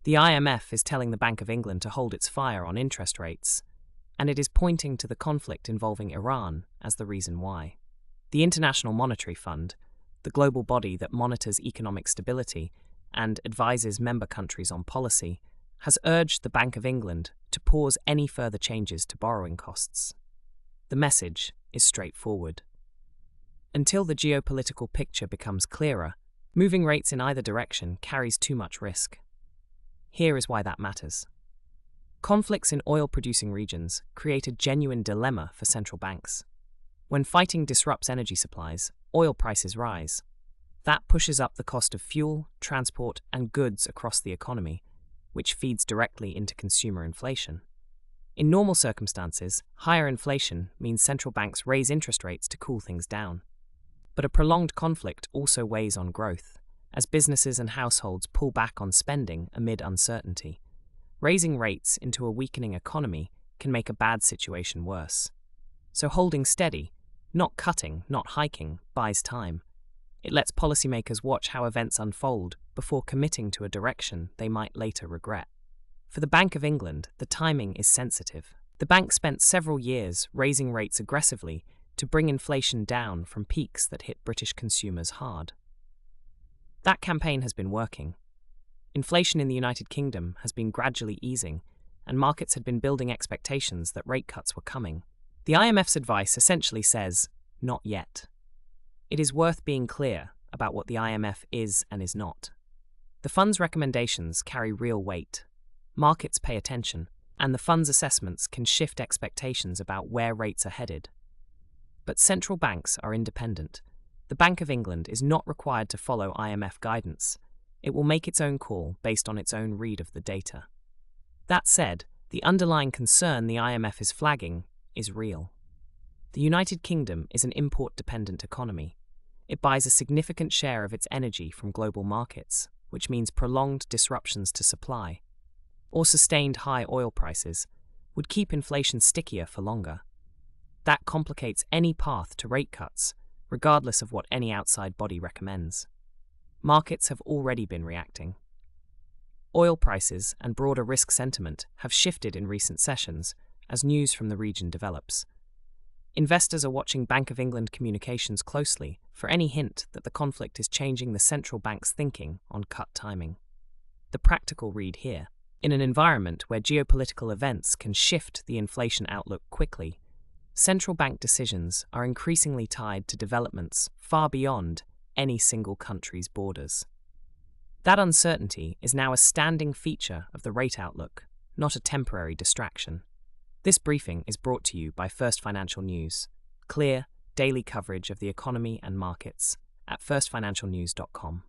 The IMF is telling the Bank of England to hold its fire on interest rates, and it is pointing to the conflict involving Iran as the reason why. The International Monetary Fund, the global body that monitors economic stability and advises member countries on policy, has urged the Bank of England to pause any further changes to borrowing costs. The message is straightforward. Until the geopolitical picture becomes clearer, moving rates in either direction carries too much risk. Here is why that matters. Conflicts in oil-producing regions create a genuine dilemma for central banks. When fighting disrupts energy supplies, oil prices rise. That pushes up the cost of fuel, transport, and goods across the economy, which feeds directly into consumer inflation. In normal circumstances, higher inflation means central banks raise interest rates to cool things down. But a prolonged conflict also weighs on growth, as businesses and households pull back on spending amid uncertainty. Raising rates into a weakening economy can make a bad situation worse. So holding steady, not cutting, not hiking, buys time. It lets policymakers watch how events unfold before committing to a direction they might later regret. For the Bank of England, the timing is sensitive. The bank spent several years raising rates aggressively to bring inflation down from peaks that hit British consumers hard. That campaign has been working. Inflation in the United Kingdom has been gradually easing, and markets had been building expectations that rate cuts were coming. The IMF's advice essentially says, not yet. It is worth being clear about what the IMF is and is not. The fund's recommendations carry real weight. Markets pay attention, and the fund's assessments can shift expectations about where rates are headed. But central banks are independent. The Bank of England is not required to follow IMF guidance. It will make its own call based on its own read of the data. That said, the underlying concern the IMF is flagging is real. The United Kingdom is an import-dependent economy. It buys a significant share of its energy from global markets, which means prolonged disruptions to supply, or sustained high oil prices, would keep inflation stickier for longer. That complicates any path to rate cuts, regardless of what any outside body recommends. Markets have already been reacting. Oil prices and broader risk sentiment have shifted in recent sessions as news from the region develops. Investors are watching Bank of England communications closely for any hint that the conflict is changing the central bank's thinking on cut timing. The practical read here: in an environment where geopolitical events can shift the inflation outlook quickly, central bank decisions are increasingly tied to developments far beyond any single country's borders. That uncertainty is now a standing feature of the rate outlook, not a temporary distraction. This briefing is brought to you by First Financial News, clear, daily coverage of the economy and markets at firstfinancialnews.com.